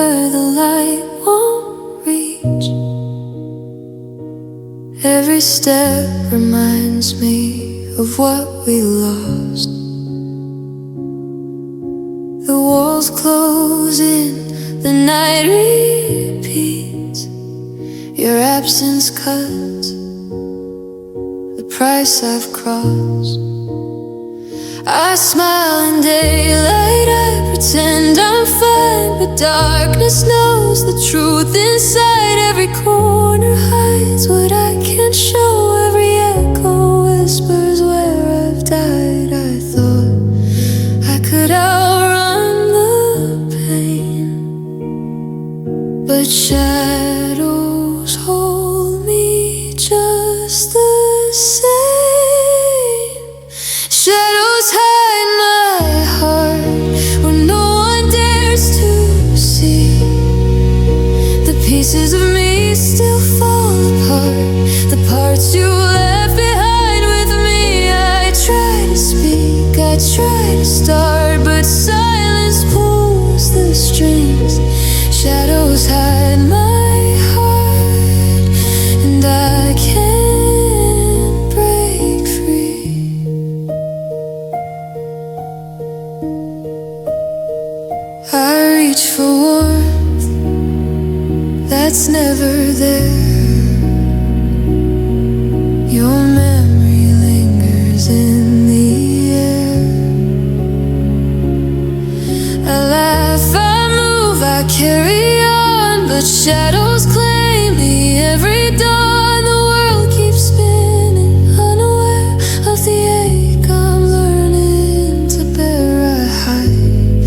where the light won't reach. Every step reminds me of what we lost. The walls close in, the night repeats. Your absence cuts the price I've crossed. I smile in daylight, I pretend I'm fine, but darkness knows the truth inside. Every corner hides what I can't show. Every echo whispers where I've died. I thought I could outrun the pain, but shadows hold me just the same. Shadows hide my heart where no one dares to see. The pieces of me still fall apart, the parts you left behind with me. I try to speak, I try to start, but silence pulls the strings. Shadows hide my heart, and I can't break free. I reach for warmth that's never there. Your memory lingers in the air. I laugh, I move, I carry on, but shadows claim me every dawn. The world keeps spinning, unaware of the ache I'm learning to bear. I hide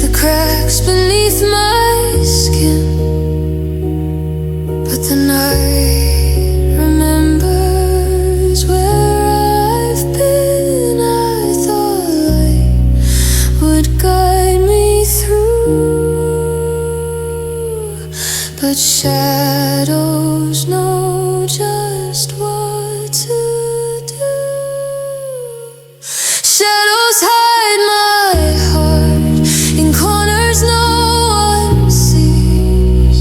the cracks beneath my skin, but the night remembers where I've been. I thought light would guide me through, but shadows know just what to do. Shadows hide my heart in corners no one sees.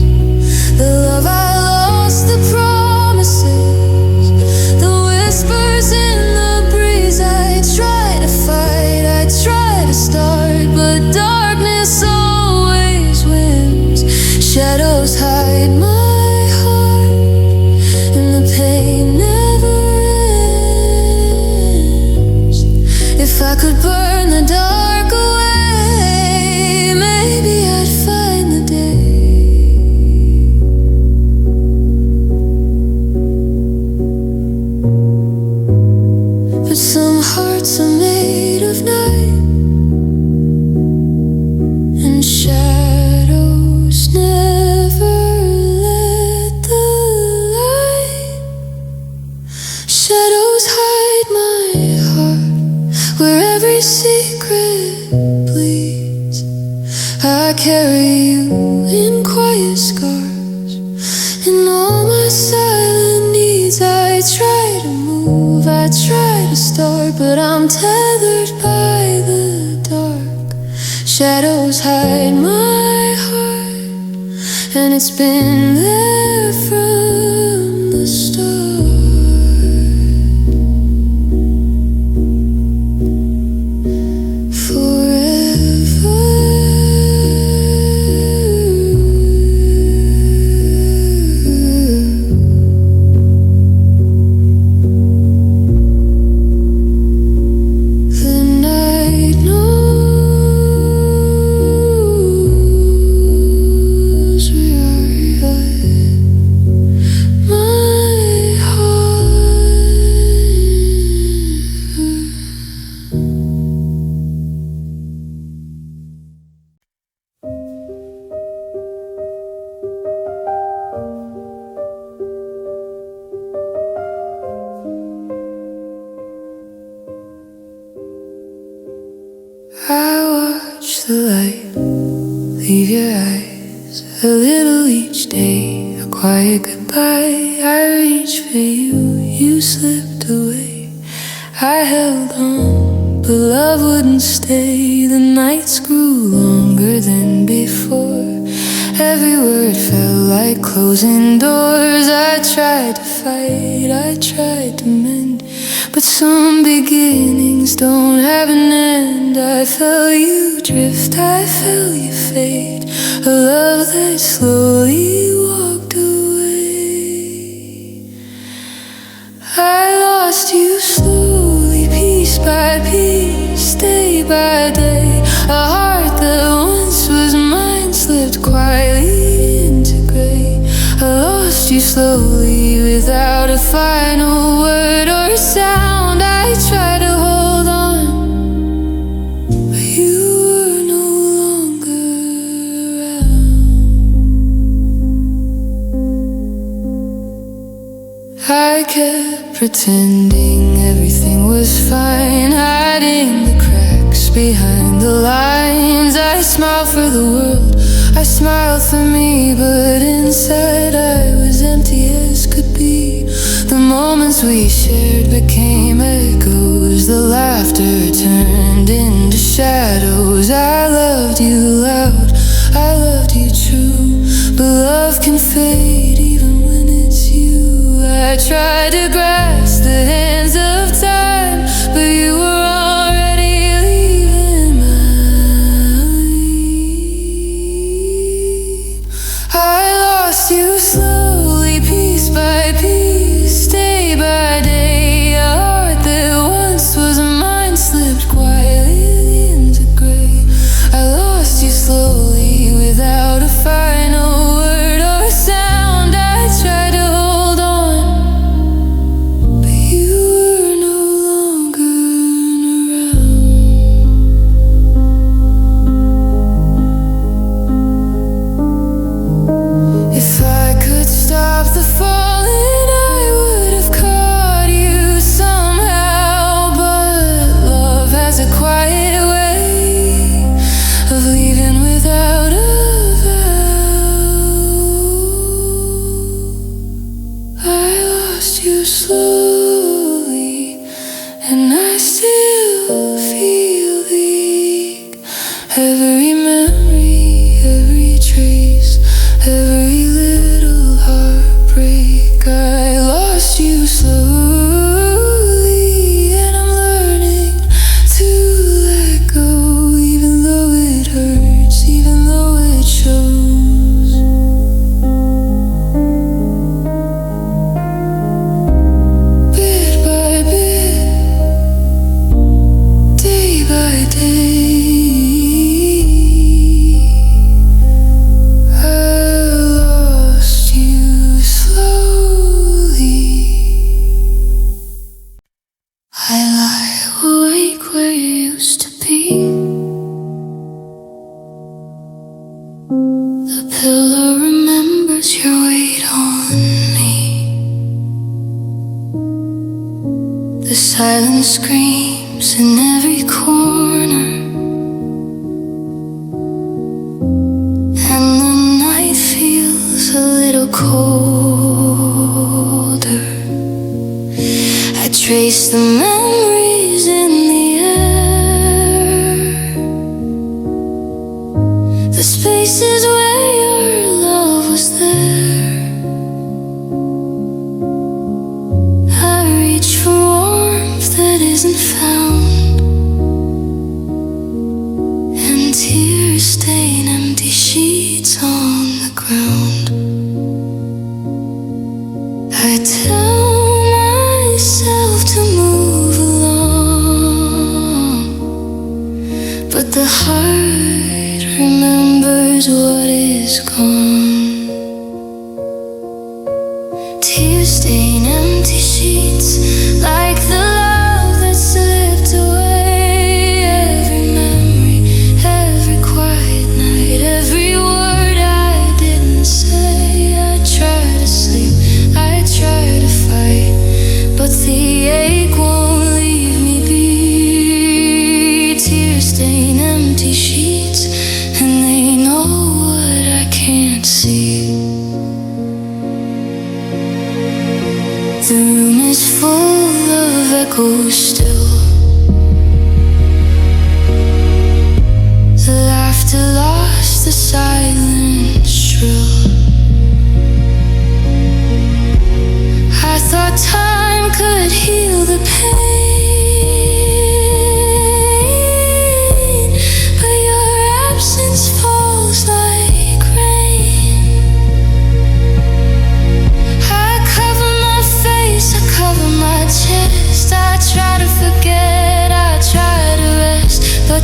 The love I lost, the promises, the whispers in the breeze. I try to fight, I try to start, but darkness always wins. Shadows hide my heart, and the pain never ends. If I could burn the dark away, maybe I'd find the day. But some hearts are made of night, and shadows never let the light. Shadows hide my heart where every secret bleeds. I carry you in quiet scars, in all my silent needs. I try to move, I try to start, but I'm tethered by the dark. Shadows hide my heart, and it's been there from the start. I watch the light leave your eyes, a little each day, a quiet goodbye. I reach for you, you slipped away. I held on, but love wouldn't stay. The nights grew longer than before. like closing doors. I tried to fight, I tried to mend, but some beginnings don't have an end. I felt you drift, I felt you fade, a love that slowly walked away. I lost you slowly, piece by piece, day by day. A heart that once was mine slipped quietly into gray. I lost you slowly without a final word or sound. I tried to hold on, but you were no longer around. I kept pretending everything was fine, hiding the cracks behind the lines. I smiled for the world, I smiled for me, but inside I was empty as could be. The moments we shared became echoes, the laughter turned into shadows. I loved you loud, I loved you true, but love can fade even when it's you. I tried to grasp the hands of time, but you were already leaving mine. I lost you slowly, piece by piece, day by day. A heart that once was mine slipped quietly into gray. I lost you slowly without a final word or sound. I tried to hold on, but you were no longer around. If I could stop the falling, I would have caught you somehow. But love has a quiet way of leaving without a vow. I lost you slowly, and I still feel the ache. Every memory, every trace, every little heartbreak. I lost you slowly, and I'm learning to let go, even though it hurts, even though it shows. Bit by bit, day by day, I lost you slowly. I lie awake where you used to be. The pillow remembers your weight on me. The silence screams in every corner, and the night feels a little colder. I trace the memories in the air, the spaces where your love was there. I reach for warmth that isn't found, and tears stain empty sheets on the ground. I tell myself to move along, but the heart remembers what is gone. Tears stain empty sheets like the love that slipped away. Every memory, every quiet night, every word I didn't say. I try to sleep, I try to fight, but the ache won't leave me be. Tears stain empty sheets, and they know what I can't see. The room is full of echoes still. The laughter lost, the silence shrill.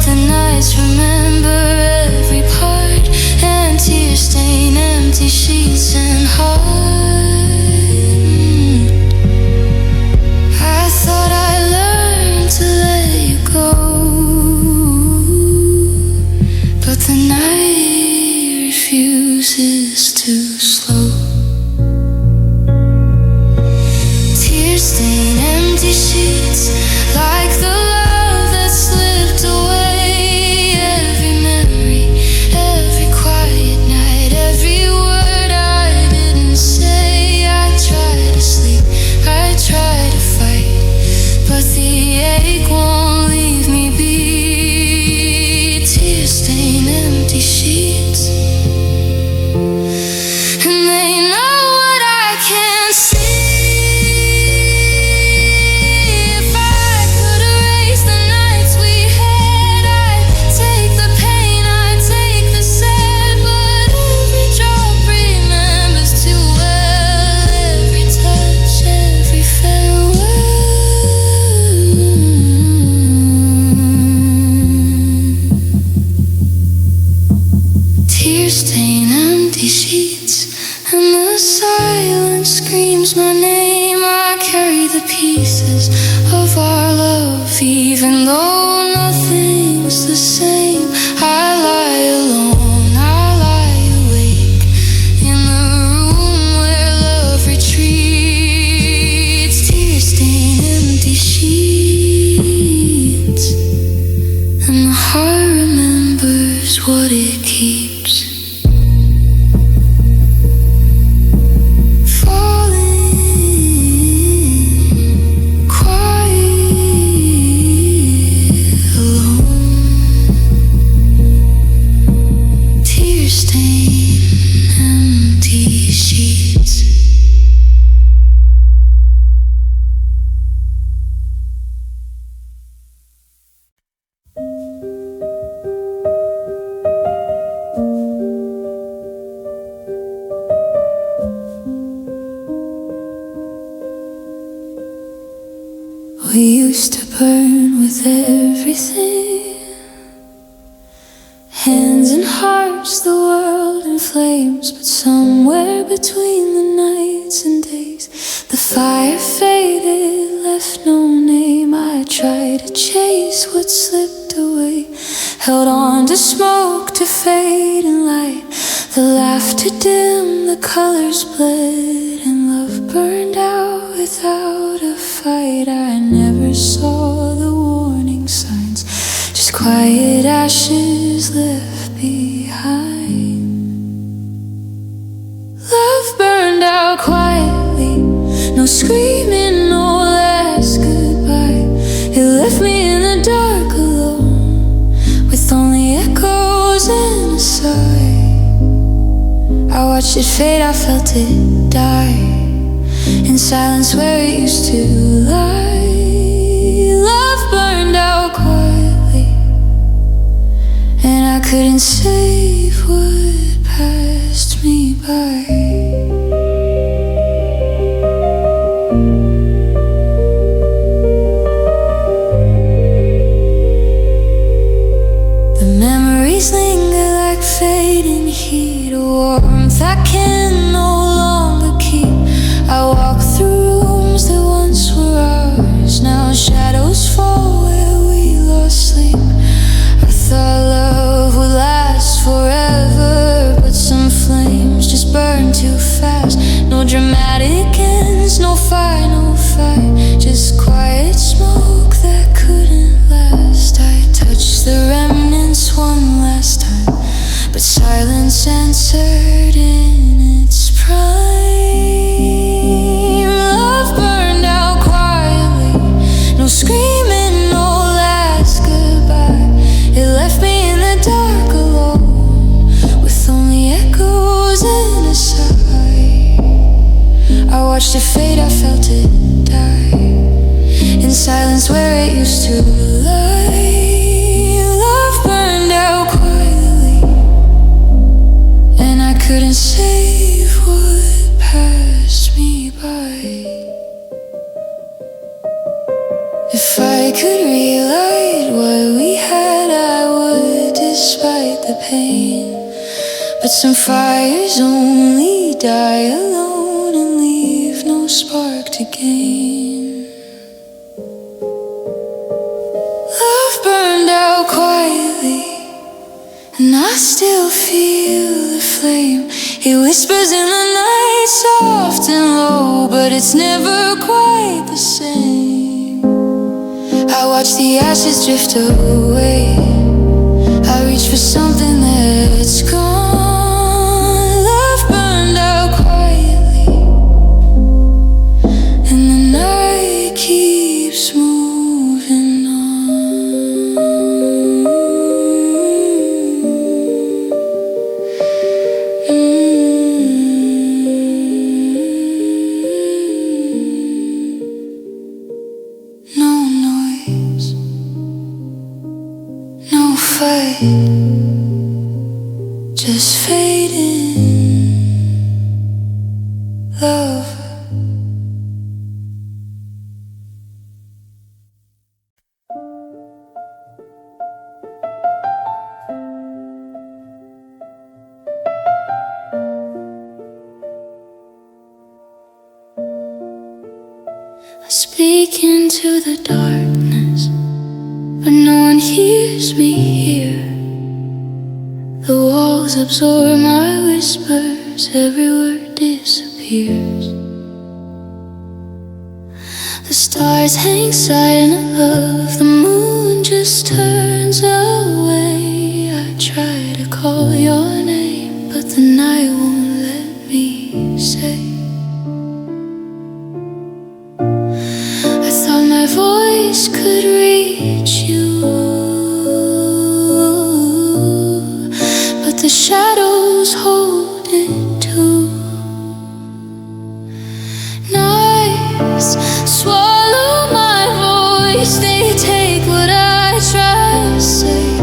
the nights remember every part, and tears stain empty sheets and heart. I thought I learned to let you go, but the night refuses to slow. Tears stain empty sheets like the love that slipped away. Every memory, every quiet night, every word I didn't say. I try to sleep, I try to fight, but the ache won't leave me be. Tears stain empty sheets, and they know what I can't see. If I could erase the nights we had, I'd take the pain, I'd take the sad, but every drop remembers too well, every touch, every farewell. Tears stain empty sheets, and the silence screams my name. I carry the pieces of our love, even though nothing's the same. I lie alone, I lie awake in the room where love retreats. Tears stain empty sheets, and the heart remembers what it keeps. Falling quiet alone. Tear stain empty sheets. We used to burn with everything, hands and hearts, the world in flames. But somewhere between the nights and days, the fire faded, left no name. I tried to chase what slipped away, held on to smoke, to fade and light. The laughter dimmed, the colors bled, and love burned out without a fight. I never saw the warning signs, just quiet ashes left behind. Love burned out quietly, no screaming, no last goodbye. It left me in the dark alone, with only echoes and a sigh. I watched it fade, I felt it die, in silence where it used to lie. Love burned out quietly, and I couldn't save what passed me by. The memories linger like fading heat, a warmth I can no longer keep. I walk through rooms that once were ours, now shadows fall where we lost sleep. I thought love would last forever, but some flames just burn too fast. No dramatic ends, no final fight, just quiet smoke that couldn't last. I touched the remnants one last time, but silence answered in its prime. Love burned out quietly, no screaming, no last goodbye. It left me in the dark alone, with only echoes and a sigh. I watched it fade, I felt it die, in silence where it used to lie. Love burned out quietly, and I couldn't save what passed me by. If I could relight what we had, I But some fires only die alone and leave no spark to gain. Love burned out quietly, and I still feel the flame. It whispers in the night, soft and low, but it's never quite the same. I watch the ashes drift away. I reach for something that's gone. Love burned out quietly, and the night keeps moving on. No noise, no fight, just fading love. I speak into the darkness, but no one hears me here. The walls absorb my whispers, every word disappears. The stars hang silent above, the moon just turns away. I try to call your name, but the night won't let me say. I thought my voice could reach you, but the shadows hold it too. Nights swallow my voice, they take what I try to say.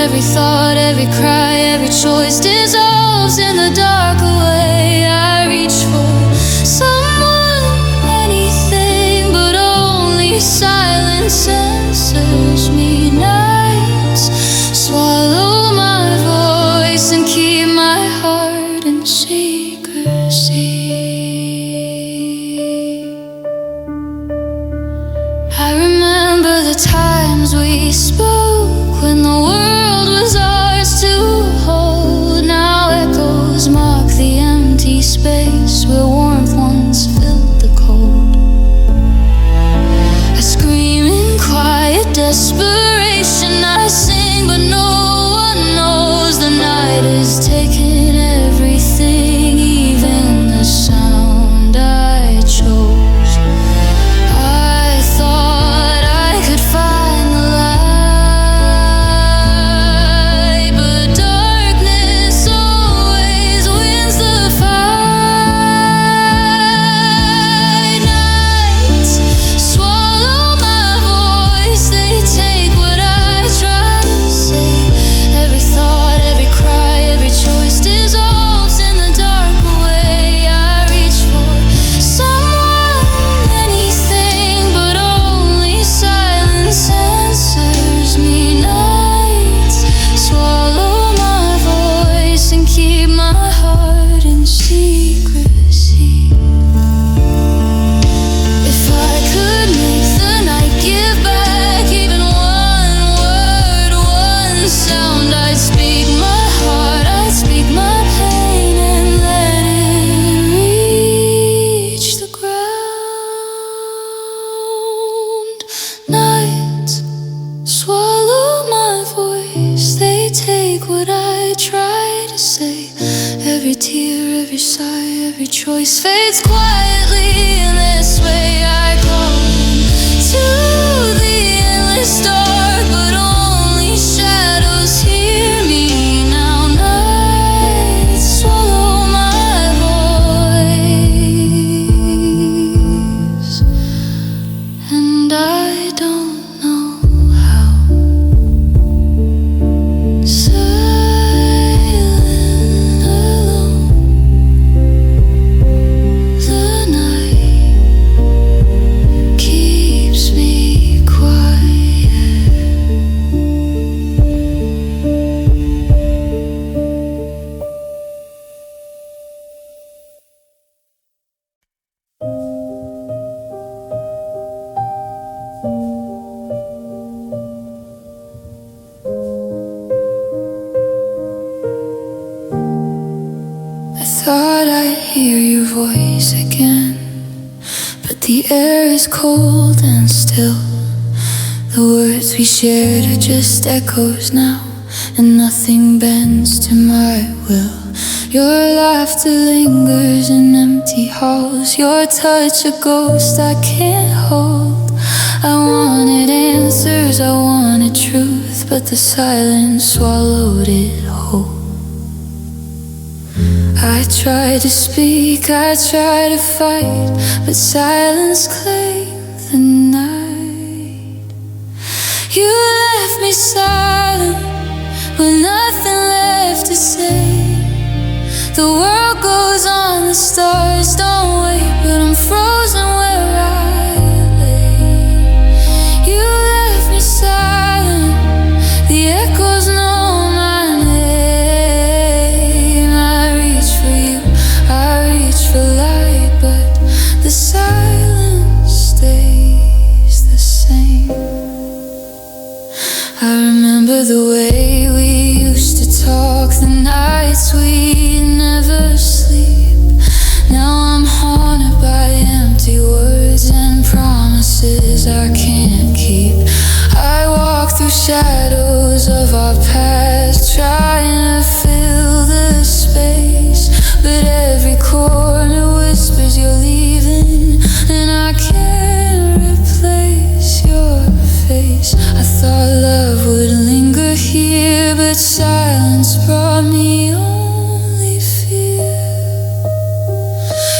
Every thought, every cry, every choice dissolves in the dark away. I reach for someone, anything, but only silence answers me. Nights swallow my voice and keep my heart in secrecy. I remember the times we spoke when the world was ours to hold. Now echoes mark the empty space where warmth once filled the cold. I scream in quiet desperation, I sing but no one knows. The night is taking everything, even the sound I chose. I thought I could find the light, but darkness always wins the fight. Nights swallow my voice, they take what I try to say. Every thought, every cry, every choice dissolves in the dark away. I reach for someone, anything, but only silence answers me. Nights swallow my voice and keep my heart in secrecy. If I could make the night give back even one word, one sound, I'd speak my heart, I'd speak my pain and let it reach the ground. Nights swallow my voice, they take what I try to say. Every tear, every sigh, every choice fades quietly in this way. I call to the endless dark, but only shadows hear me now. Nights swallow my voice, and I don't know how. Silent alone, the night thought I'd hear your voice again, but the air is cold and still. The words we shared are just echoes now, and nothing bends to my will. Your laughter lingers in empty halls, your touch a ghost I can't hold. I wanted answers, I wanted truth, but the silence swallowed it whole. I tried to speak, I tried to fight, but silence claimed the night. You left me silent with nothing left to say. The world goes on, the stars don't wait, but I'm frozen where I lay. You left me silent, the echoes know my name. I reach for you, I reach for light, but the silence stays the same. I remember the way we used to talk, the nights we never sleep. Now I'm haunted by empty words and promises I can't keep. I walk through shadows of our past, trying to fill the space, but every corner whispers you're leaving, and I can't replace your face. I thought love would linger here, but silence brought me only fear.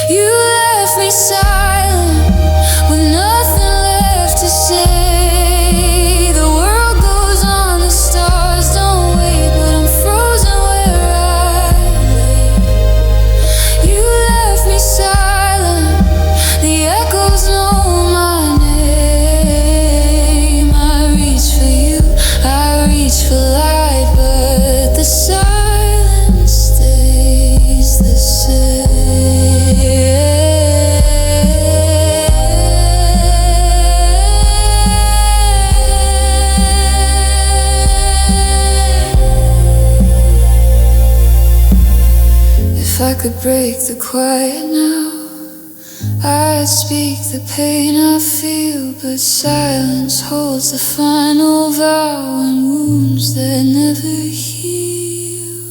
You left me silent with nothing left to say. The world goes on, the stars don't wait, but I'm frozen where I lay. You left me silent, the echoes know my name. I reach for you, I reach for light, but the silence stays the same. If I could break the quiet now, I'd speak the pain I feel, but silence holds the final vow and wounds that never heal.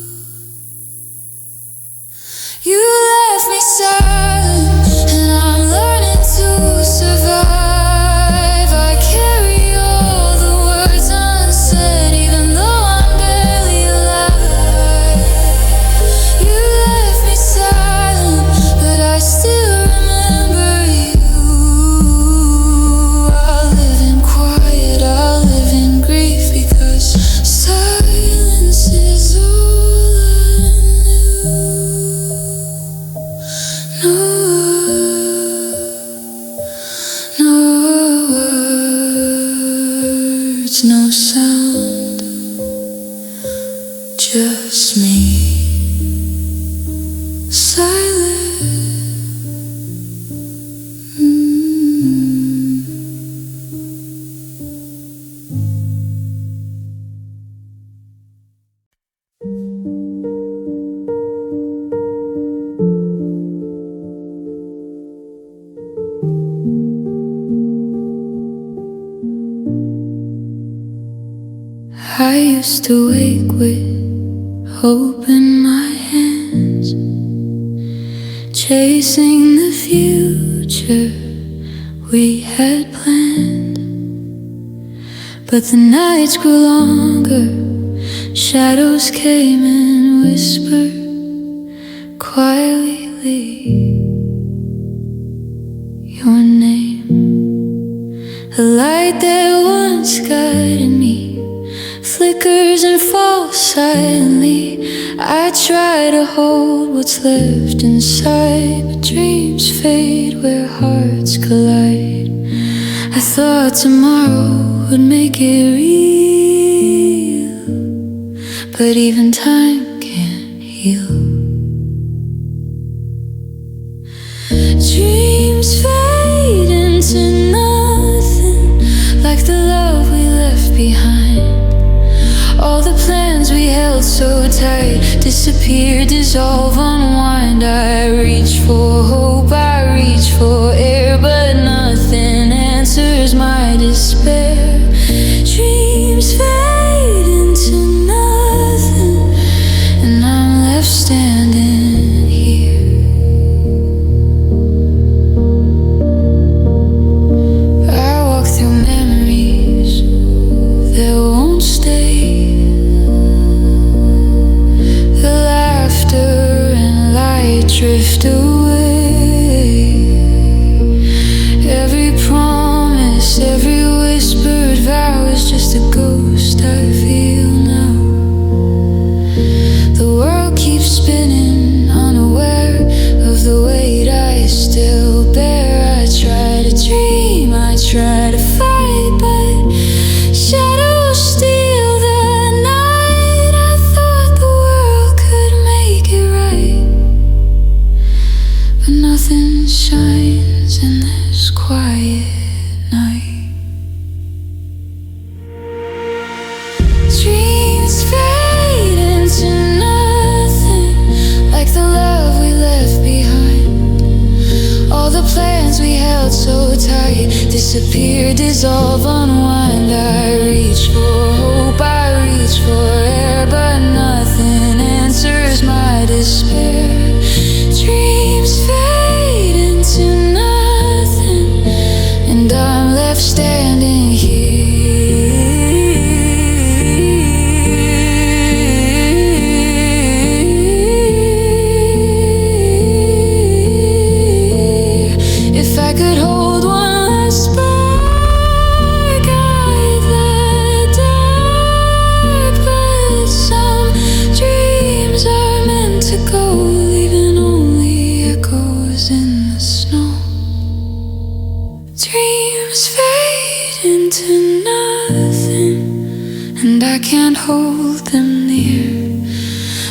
You left me silent, and I'm learning to survive. I carry all the words unsaid, even though I'm barely alive. You left me silent, but I still remember you. I'll live in quiet, I'll live in grief, because silence is all I knew. No words, no sound, just me. Silent. I used to wake with hope in my hands, chasing the future we had planned. But the nights grew longer, shadows came and whispered quietly your name. The light that once guided me flickers and falls silently. I try to hold what's left inside, but dreams fade where hearts collide. I thought tomorrow would make it real, but even time can't heal. Dreams fade into nothing, like the love we left behind. All the plans we held so tight disappear, dissolve, unwind. unwind. I reach for hope, I reach for air, but nothing answers my despair. Dreams fade into nothing, and I'm left standing here. I walk through memories that won't stay. The laughter and light drift away. Every promise, every whispered vow is just a ghost I feel now. The world keeps spinning, unaware of the weight I still bear. I try to dream, I try to fight, but shadows steal the night. I thought the world could make it right, but nothing shines in this quiet night. Dreams fade into nothing, like the love we left behind. All the plans we held so tight disappear, dissolve, unwind. I reach for hope, I reach for air, but nothing answers my despair. Dreams fade into nothing, and I'm left standing here. If I could hold one last spark out the dark, but some dreams are meant to go, leaving only echoes in the snow. Dreams fade into nothing, and I can't hold them near.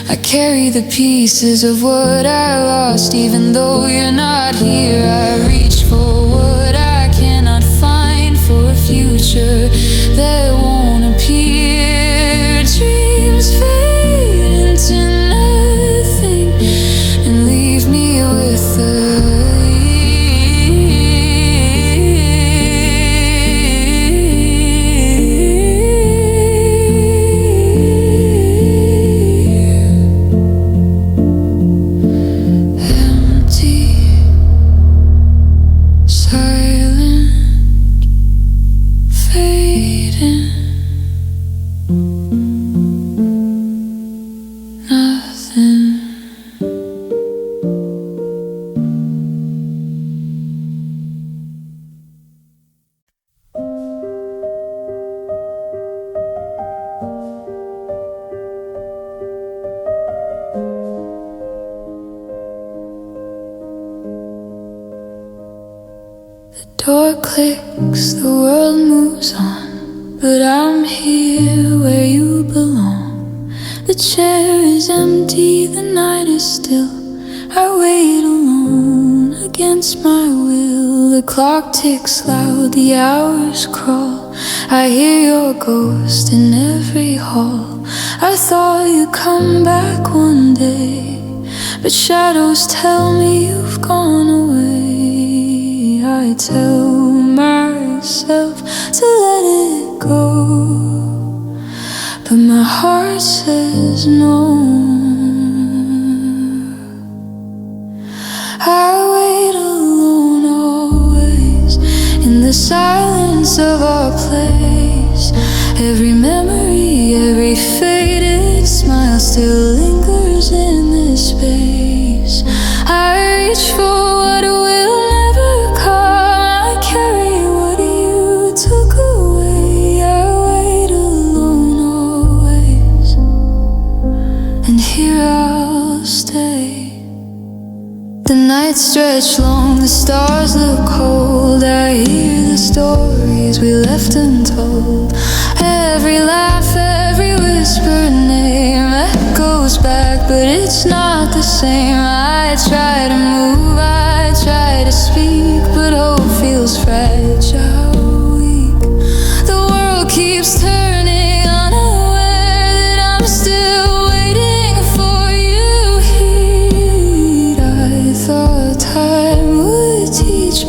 I carry the pieces of what I lost, even though you're not here. I reach for what I cannot find, for a future that won't appear. Dreams fade into nothing and leave me with the door clicks, the world moves on, but I'm here where you belong. The chair is empty, the night is still. I wait alone against my will. The clock ticks loud, the hours crawl. I hear your ghost in every hall. I thought you'd come back one day, but shadows tell me you've gone away. I tell myself to let it go, but my heart says no. I wait alone always, in the silence of our place. Every memory, every faded smile still lingers in this space. I reach for what will never come. I carry what you took away. I wait alone always, and here I'll stay. The nights stretch long, the stars look cold. I hear the stories we left untold. Every laugh, every whispered name echoes back, but it's not the same. I try to move, I try to speak, but hope feels fragile, weak. The world keeps turning, unaware that I'm still waiting for you here.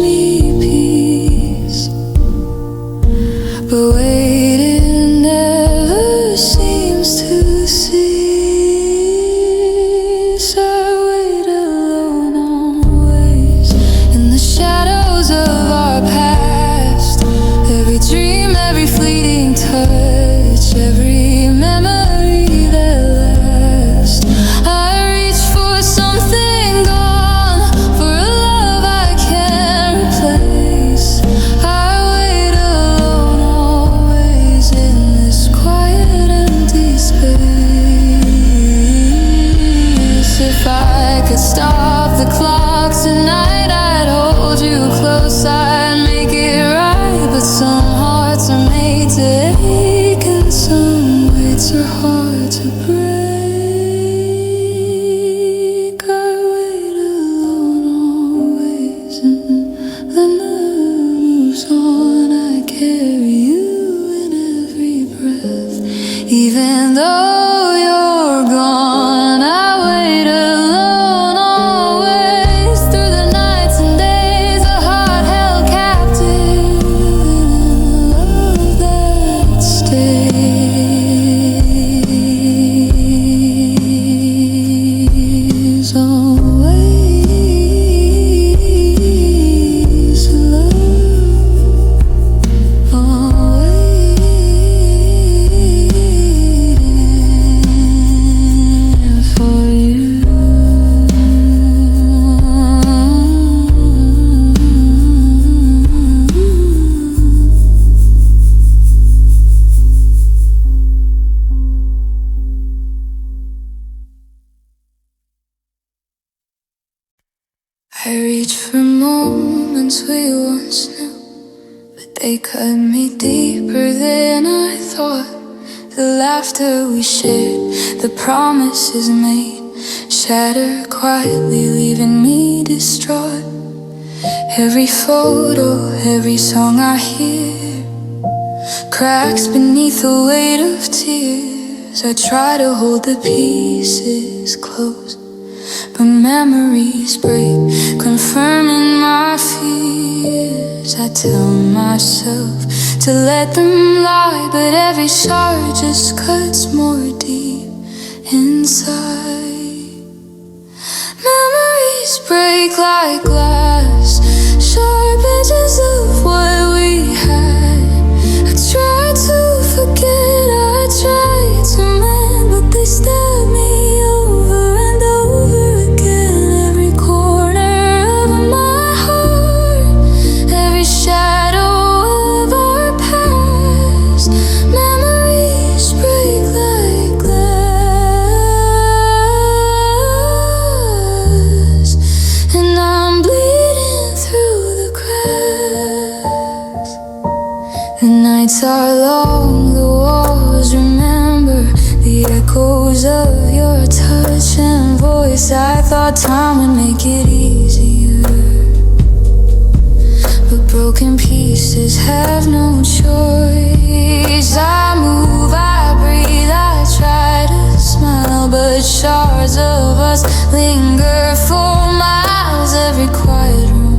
me peace, but waiting never seems to cease. I wait alone always in the shadows of our past. Every dream, every fleeting touch, every memory that lasts. I reach for something gone, for a love I can't replace. I wait alone always in this quiet empty space. If I could stop the clock tonight, I'd hold you close, I'd make it right. But some hearts are made to ache, and some weights are hard to break. I wait alone always, and then love moves on. I carry you in every breath, even though you're gone. I wait alone always, through the nights and days, a heart held captive in a love that stays. Always love, always for you. I reach for moments we once knew, but they cut me deeper than I thought. The laughter we shared, the promises made, shatter quietly, leaving me distraught. Every photo, every song I hear, cracks beneath the weight of tears. I try to hold the pieces close, but memories break, confirming my fears. I tell myself to let them lie, but every shard just cuts more deep inside. Memories break like glass, sharp edges of what we had. I try to forget, I try to mend, but they stab me over and over again. Every corner of my heart, every shadow of our past. Memories break like glass, and I'm bleeding through the cracks. The nights are long, the walls remember the echoes of your touch and voice. I thought time would make it easier, but broken pieces have no choice. I move, I breathe, I try to smile, but shards of us linger for miles. Every quiet room,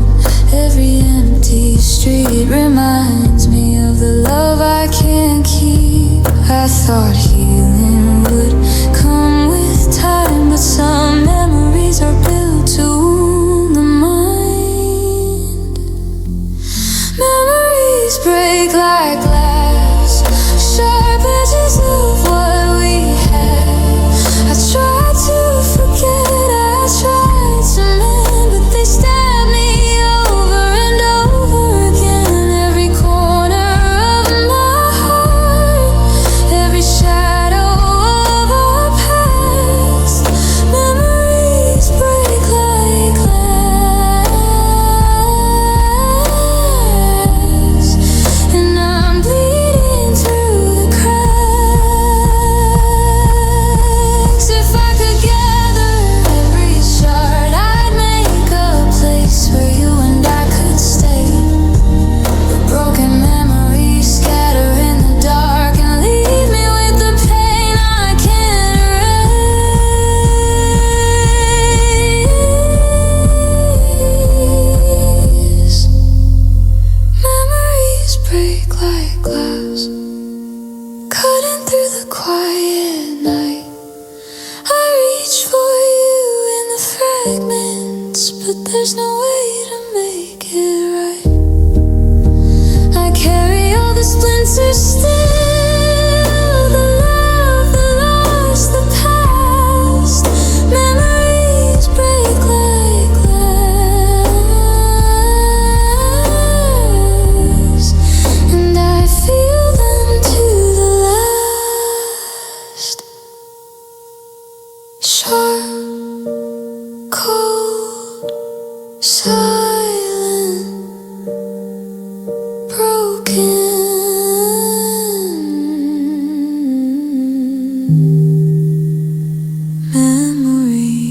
every empty street reminds me of the love I can't keep. I thought healing would come with time, but some memories are built to wound the mind. Memories break like glass, sharp edges of what we had. I try to forget, I try but there's no way to make it right. I carry all the splinters still, the love, the lost, the past. Memories break like glass, and I feel them to the last. Sharp, cold, silent, broken memories.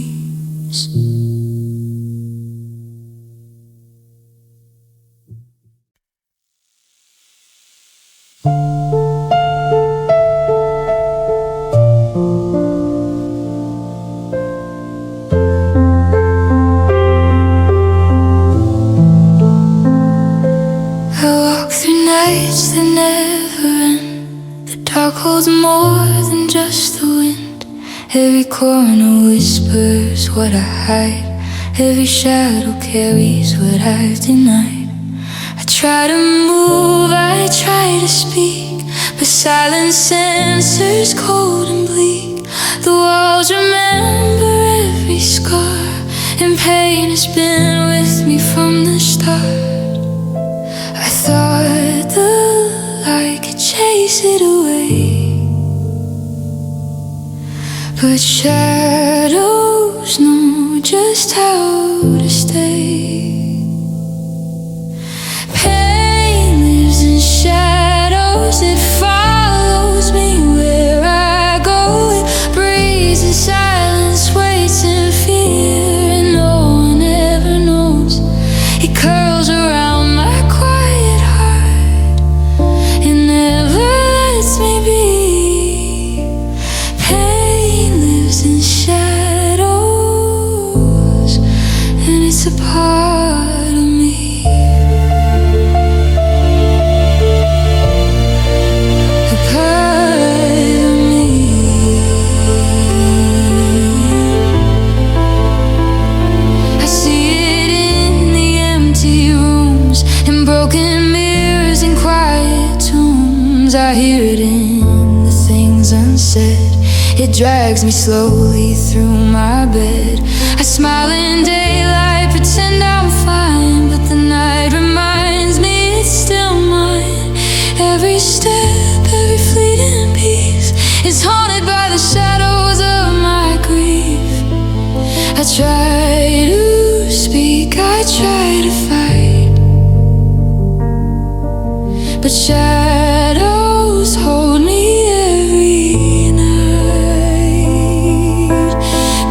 I walk through nights that never end. The dark holds more than just the wind. Every corner whispers what I hide. Every shadow carries what I've denied. I try to move, I try to speak, but silence answers cold and bleak. The walls remember every scar, and pain has been with me from the start. I thought the light could chase it away, but shadows know just how to stay. Pain lives in shadows, it follows me where I go. It breathes in silence, waits in fear, and no one ever knows. It curls around my quiet heart, it never lets me be. Pain lives in shadows, and it's a part of me. A part of me. I see it in the empty rooms, in broken mirrors and quiet tombs. I hear it in the things unsaid. It drags me slowly through my bed. I smile in daylight, pretend I'm fine, but the night reminds me it's still mine. Every step, every fleeting piece is haunted by the shadows of my grief. I try to speak, I try to fight, but shadows hold me every night.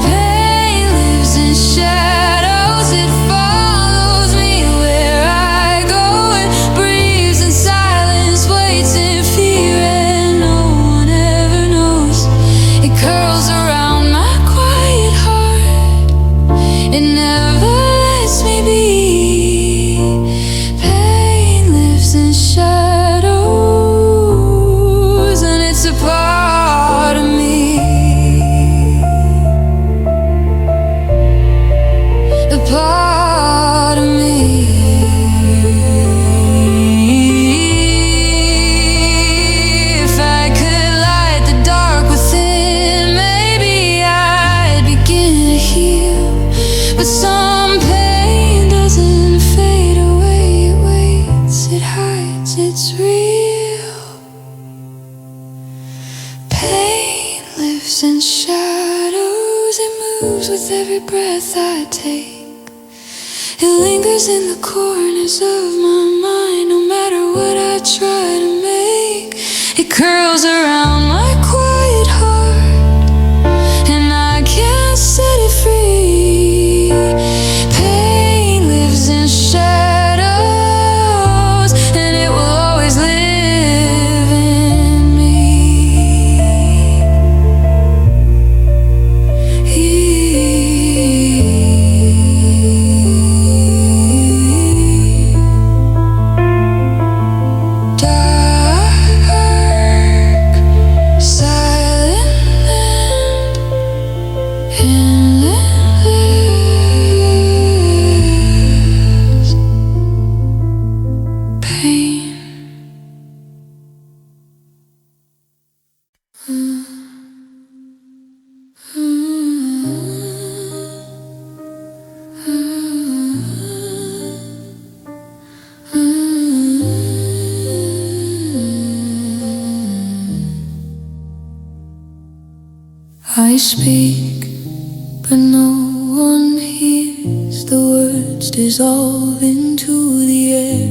Pain lives in shadows, it follows me where I go. It breathes in silence, waits in fear, and no one ever knows. It curls around my quiet heart, it never lets me be. Pain lives in shadows, and it's a part of me. A part of me. If I could light the dark within, maybe I'd begin to heal. But some pain doesn't fade away, it waits, it hides, it's real. Pain lives in shadows, it moves with every breath I take. It lingers in the corners of my mind, no matter what I try to make. It curls around my quiet heart, and I can't set it free. Pain lives in shadows, and it will always live in me. Dark I speak, but no one hears. The words dissolve into the air.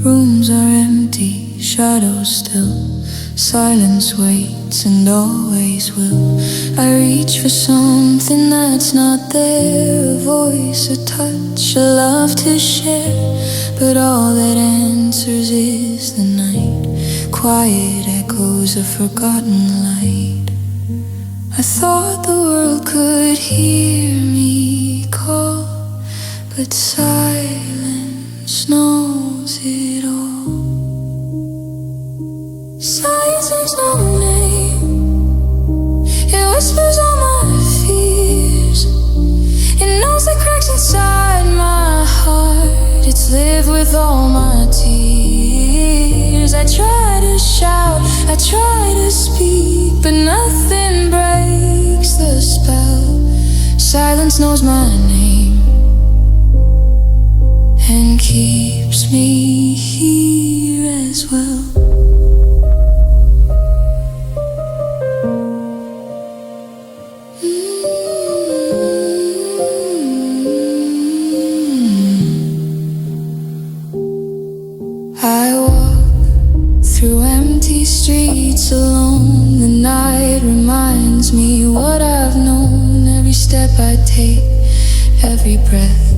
Rooms are empty, shadows still. Silence waits and always will. I reach for something that's not there. A voice, a touch, a love to share. But all that answers is the night. Quiet echoes of forgotten light. I thought the world could hear me call, but silence knows it all. Silence knows no name. It whispers all my fears. It knows the cracks inside my heart. It's lived with all my tears. I try to shout, I try to speak, but nothing breaks the spell. Silence knows my name and keeps me here as well. I walk through empty streets alone. The night reminds me what I've known. Every step I take, every breath,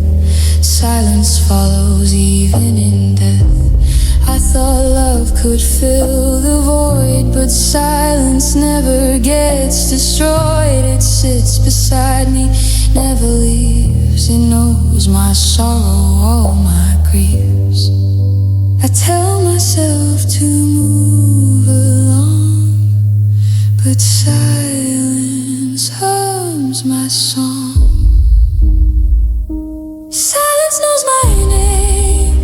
silence follows even in death. I thought love could fill the void, but silence never gets destroyed. It sits beside me, never leaves. It knows my sorrow, all my griefs. I tell myself to move along, but silence hums my song. Silence knows my name.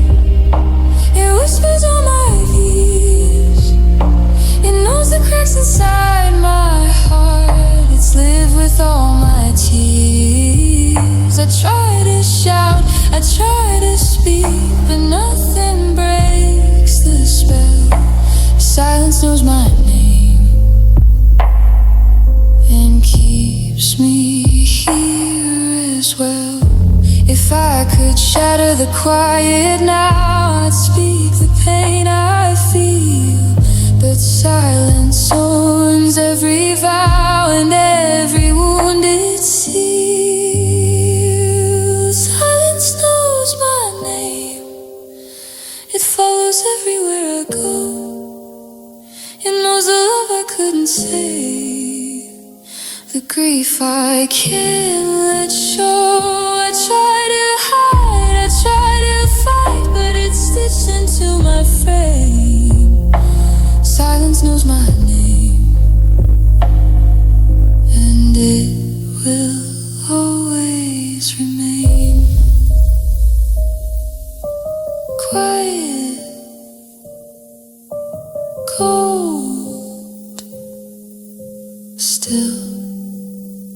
It whispers all my fears. It knows the cracks inside my heart. It's lived with all my tears. I try to shout, I try to speak, but nothing breaks the spell. Silence knows my name and keeps me here as well. If I could shatter the quiet now, I'd speak the pain I feel. But silence owns every vow and every wounded seal. Silence knows my name. It follows everywhere I go. It knows the love I couldn't say, the grief I can't let show. I try to hide, I try to fight, but it's stitched into my frame. Silence knows my name, and it will always remain quiet, cold, still.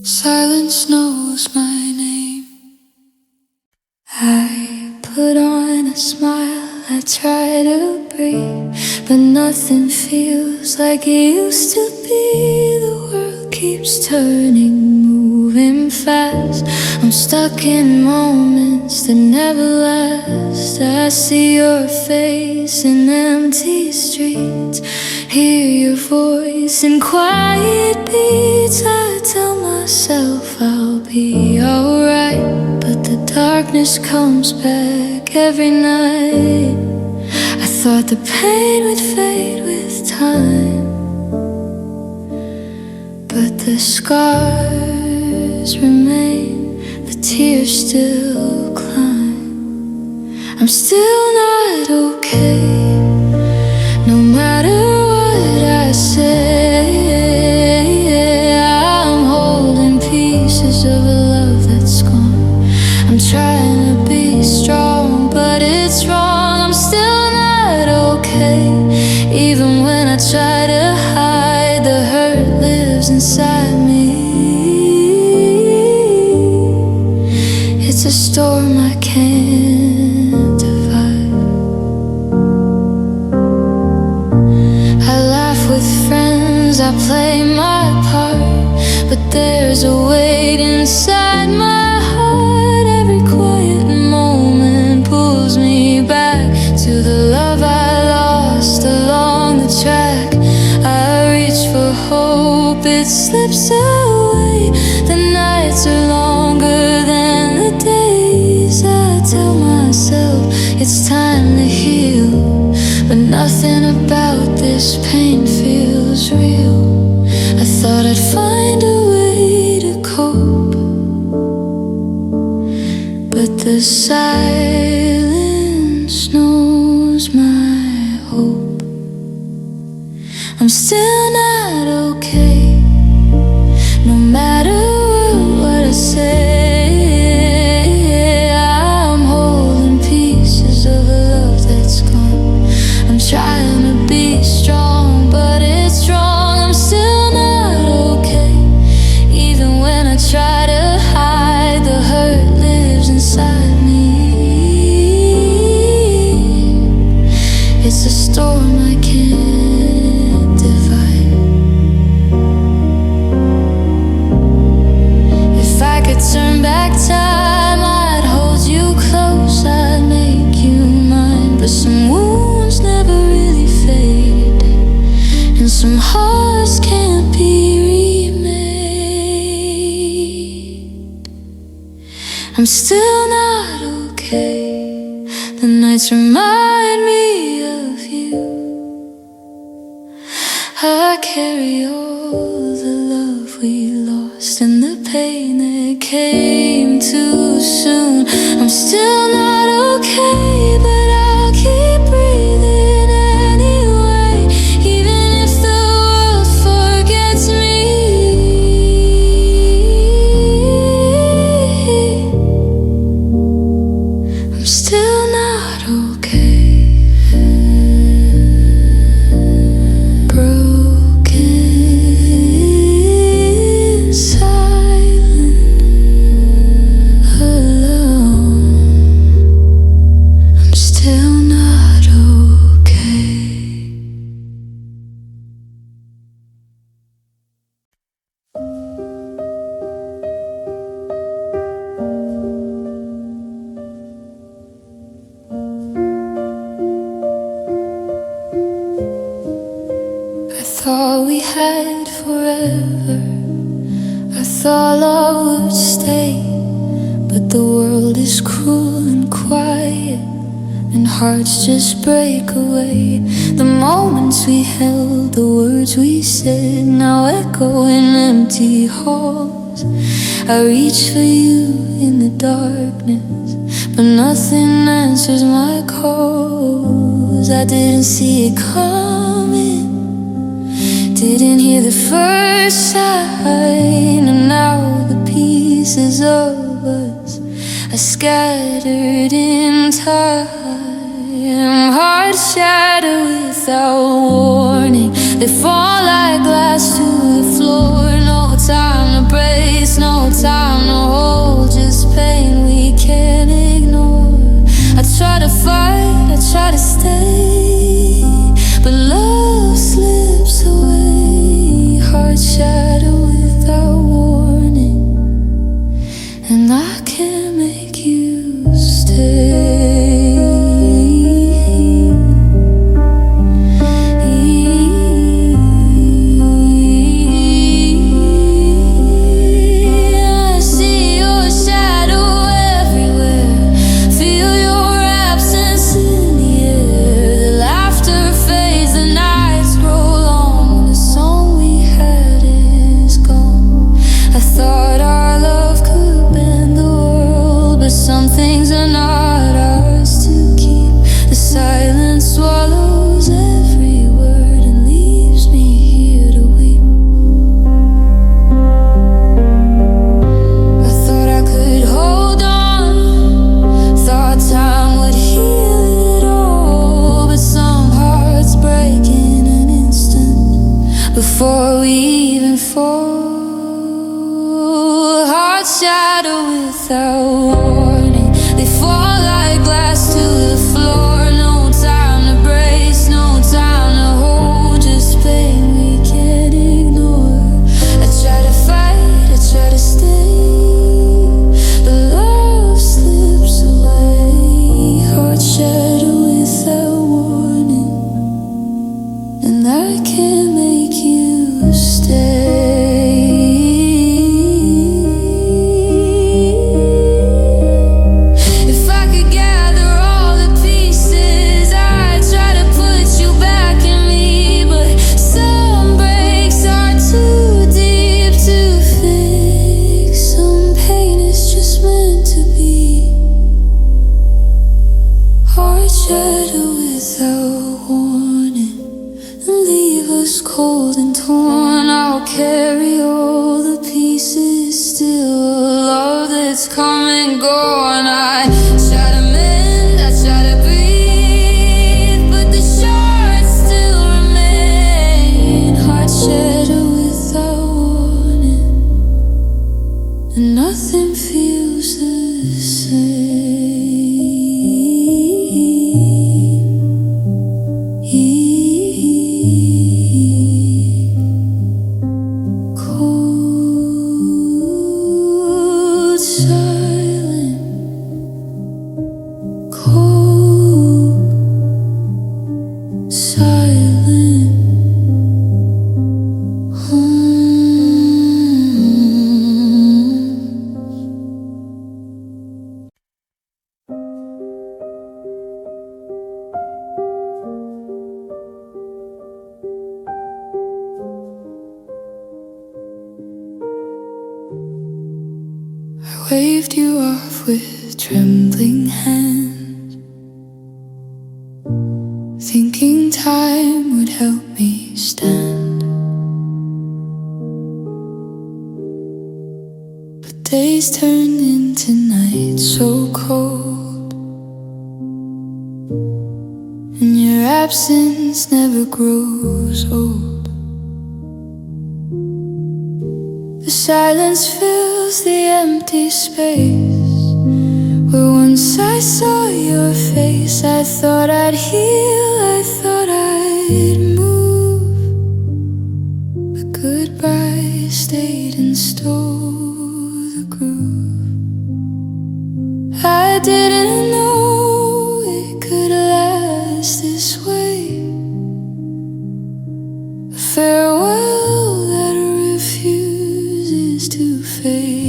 Silence knows my name. I put on a smile, I try to breathe, but nothing feels like it used to be. The world keeps turning, moving fast. I'm stuck in moments that never last. I see your face in empty streets, hear your voice in quiet beats. I tell myself I'll be alright, but the darkness comes back every night. I thought the pain would fade with time, but the scars remain, the tears still climb. I'm still not okay, no matter what I say. I'm holding pieces of a love that's gone. I'm trying to be strong, but it's wrong. I'm still not okay, even when I try to hide. The hurt lives inside me. It's a storm I can't divide. I laugh with friends, I play my part, but they're There's a weight inside my heart. Every quiet moment pulls me back to the love I lost along the track. I reach for hope, it slips away. The nights are longer than the days. I tell myself it's time to heal, but nothing about this pain feels real. I thought I'd find a way to cope, but the silence knows my hope. I'm still not okay, no matter what I say. I'm holding pieces of a love that's gone. I'm trying to be strong, but it's wrong. I'm still not okay, even when I try to hide. The hurt lives inside me. It's a storm I can't divide. If I could turn back time, I'd hold you close, I'd make you mine. But some wounds never really fade, and some hearts can't be remade. I'm still not okay. The nights remind me of you. I carry all the love we lost and the pain that came too soon. I'm still not okay, but I'll keep breathing anyway, even if the world forgets me. I'm still not okay. Broken, silent, alone. I'm still not okay. I thought we had forever. I thought love would stay, but the world is cruel and quiet, and hearts just break away. The moments we held, the words we said, now echo in empty halls. I reach for you in the darkness, but nothing answers my calls. I didn't see it coming, didn't hear the first sign, and now the pieces of us are scattered in time. Hearts shatter without warning, they fall like glass to the floor. No time to brace, no time to hold, just pain we can't ignore. I try to fight, I try to stay, but love slips away. Hearts shatter without warning, and I can't make you stay. I see your shadow everywhere, feel your absence in the air. The laughter fades, the nights grow long, the song we had is gone. I thought our love could bend the world, but some things are not ours to keep. The silence swallows every word and leaves me here to weep. I thought I could hold on, thought time would heal it all, but some hearts break in an instant before we even fall. Hearts shatter without warning, they fall like glass to the floor. No time shadow without warning and leave us cold and torn. I'll carry all the pieces, still a love that's come and gone. I try to mend, I try to breathe, but the shards still remain. Heart shadow without warning, and nothing feels the same. Waved you off with trembling hands, thinking time would help me stand. But days turned into nights so cold, and your absence never grows old. The silence fills the empty space where once I saw your face. I thought I'd heal, I thought I'd move, but goodbye stayed and stole the groove. I didn't know it could last this way, a farewell that refuses to fade.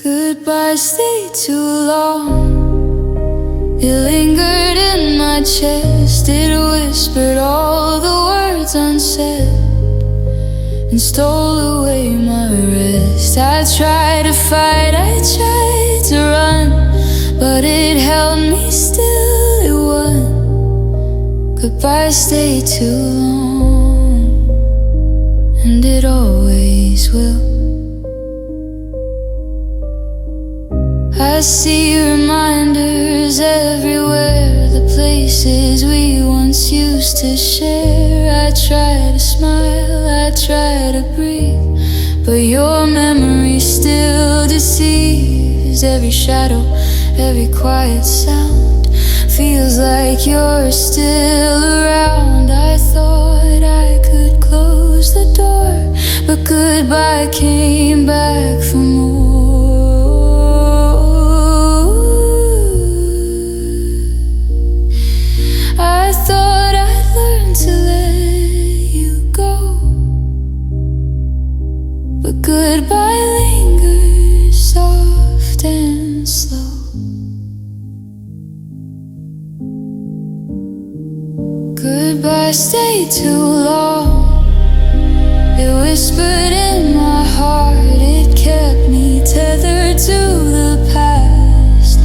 Goodbye stayed too long, it lingered in my chest. It whispered all the words unsaid and stole away my rest. I tried to fight, I tried to run, but it held me still, it won. Goodbye stayed too long, and it always will. I see reminders everywhere, the places we once used to share. I try to smile, I try to breathe, but your memory still deceives. Every shadow, every quiet sound feels like you're still around. I thought I could close the door, but goodbye came back for more. I thought I'd learn to let you go, but goodbye lingers soft and slow. Goodbye stayed too long, it whispered in my heart. It kept me tethered to the past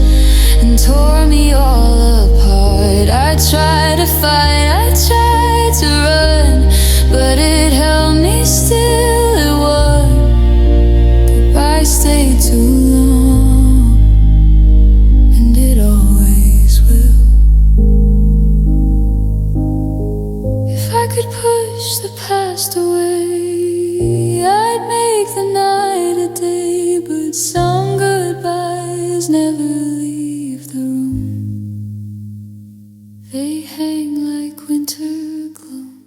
and tore me all apart. I tried to fight, I tried to run, but it held me still, it won. Goodbye stayed too long, and it always will. If I could push the past away, I'd make the night a day, but some goodbyes never leave the room. They hang like winter gloom.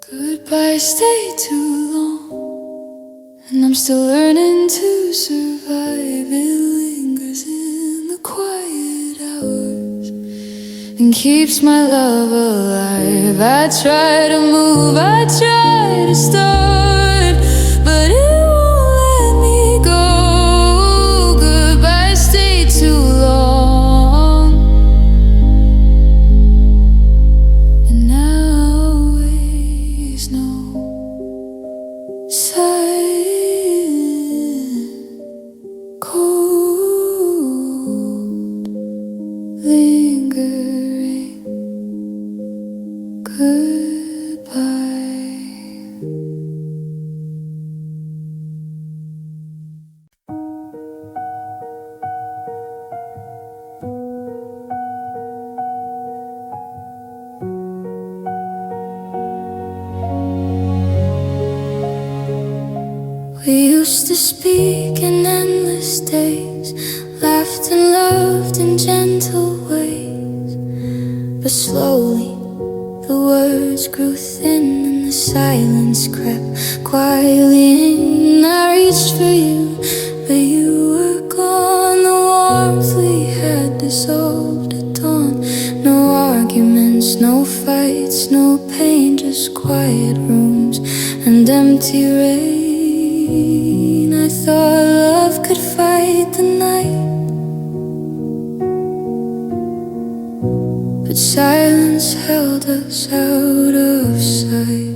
Goodbye stayed too long, and I'm still learning to survive. It lingers in the quiet hours and keeps my love alive. I try to move, I try to start, but it won't let me go. Goodbye stayed too long, and I always know silence We used to speak in endless days, laughed and loved in gentle ways. But slowly the words grew thin and the silence crept quietly in. I reached for you, but you were gone. The warmth we had dissolved at dawn. No arguments, no fights, no pain, just quiet rooms and empty rain. I thought love could fight the night, but silence held us out of sight.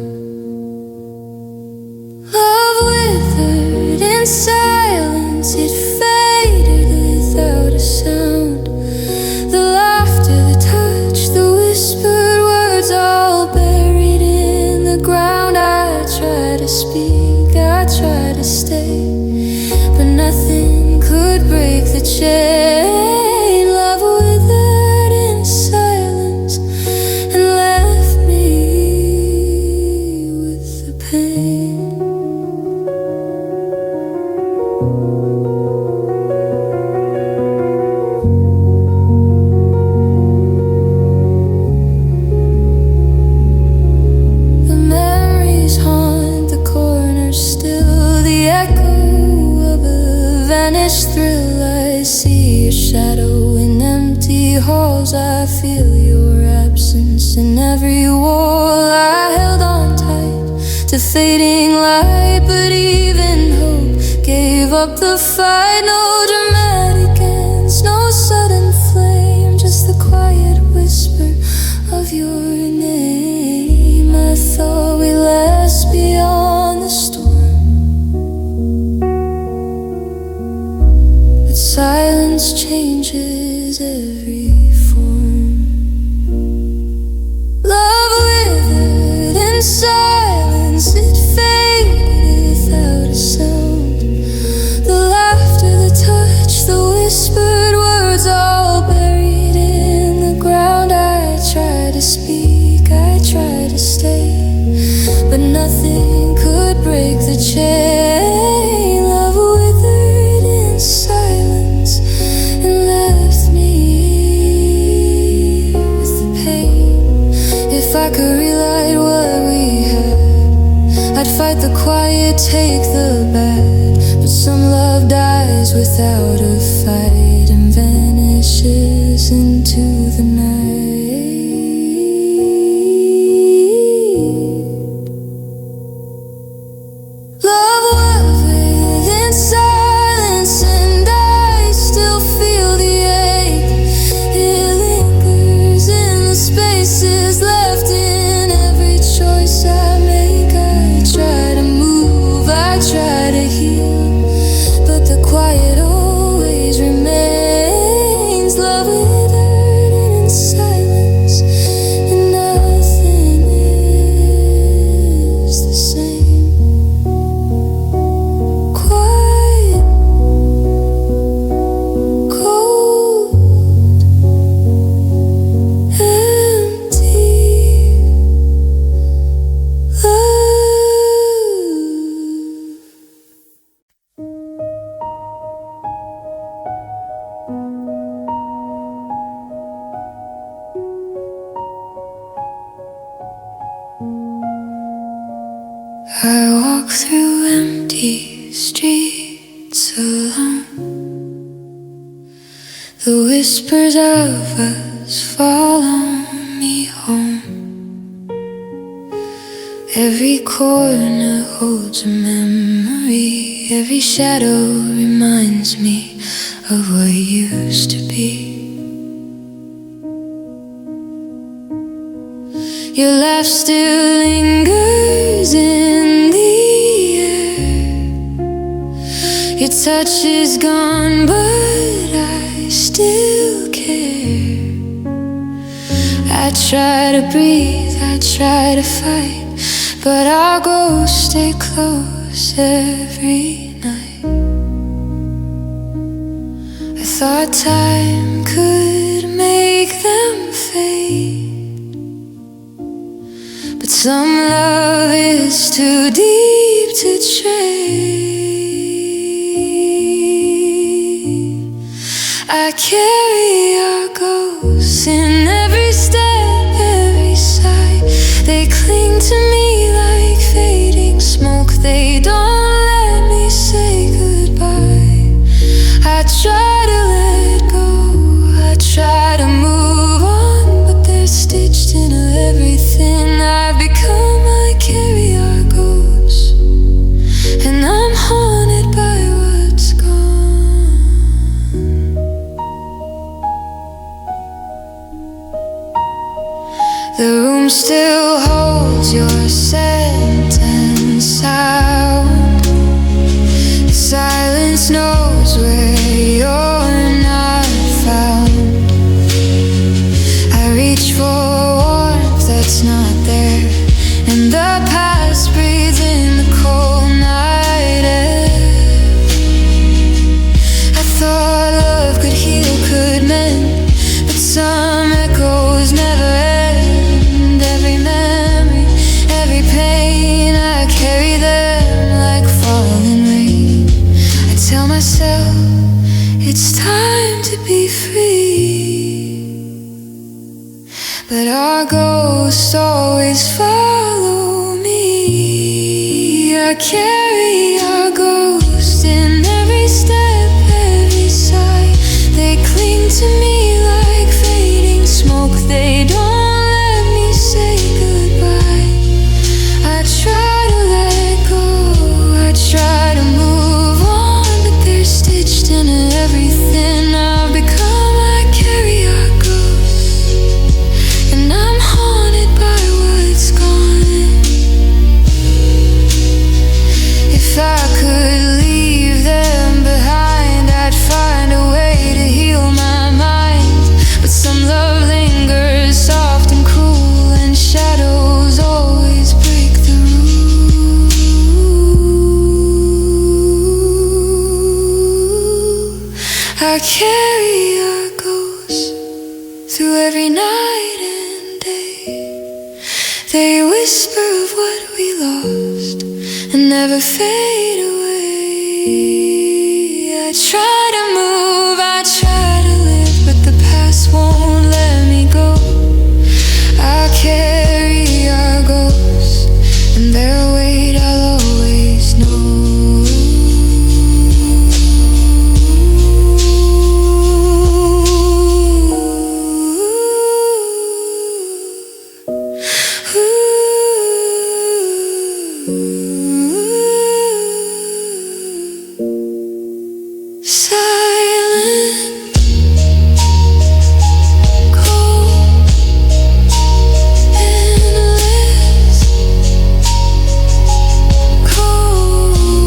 Love withered in silence, it faded without a sound. The laughter, the touch, the whispered words, all buried in the ground. I tried to speak, I tried to stay, but nothing could break the chain. Love withered in silence and left me with the pain. The memories haunt the corners still, the echo of a vanished thrill. I see your shadow in empty halls, I feel your absence in every wall. I held on tight to fading light, but even hope gave up the fight. No dramatic ends, no sudden flame, just the quiet whisper of your name. I thought we'd last beyond the storm, but silence changes every form. Love withered in silence, it faded without a sound. The laughter, the touch, the whispered words, all buried in the ground. I tried to speak, I tried to stay, but nothing could break the chain. Love withered in silence and left me with the pain. If I could relight what we had, I'd fight the quiet, take the bad. But some love dies without a fight and vanishes into the night. Love withered in silence, and I still feel the ache. It lingers in the spaces left in every choice I make. I try to move, I try to heal, but the quiet always remains. Love withered in silence, and nothing is the same. Quiet, cold, empty I walk through empty streets alone. The whispers of us follow me home. Every corner holds a memory, every shadow reminds me of what used to be. Your laugh still lingers in the air. Your touch is gone, but I still care. I try to breathe, I try to fight, but our ghosts stay close every night. I thought time could make them fade, but some love is too deep to trade. carry our ghosts in every step, every sigh. They cling to me like fading smoke. They don't let me say goodbye. I try to let go, I try to move on, but they're stitched into everything I've become. I carry our ghosts, and I'm haunted by what's gone. The room still holds your scent and sound. The silence knows where you're not found. I reach for warmth that's not there, and the past breathes in the cold night air. I thought love could heal, could mend, but some echoes never end. Every memory, every pain, I carry them like falling rain. I tell myself it's time to be free, but our ghosts always follow me. I carry our ghost in every step, every sigh. They cling to me like fading smoke. They don't let me say goodbye. I try to let go, I try to move on, but they're stitched into everything I've become. I carry our ghosts, and I'm haunted by what's gone. If I could leave them behind, I'd find a way to heal my mind. But some love lingers soft and cruel, and shadows always break the rule. I carry our ghosts through every night and day. They whisper of what we lost and never fade away. I try to move, I try to live, but the past won't let me go. I carry our ghosts, and their weight I'll always know. Silent, cold, endless, coldness.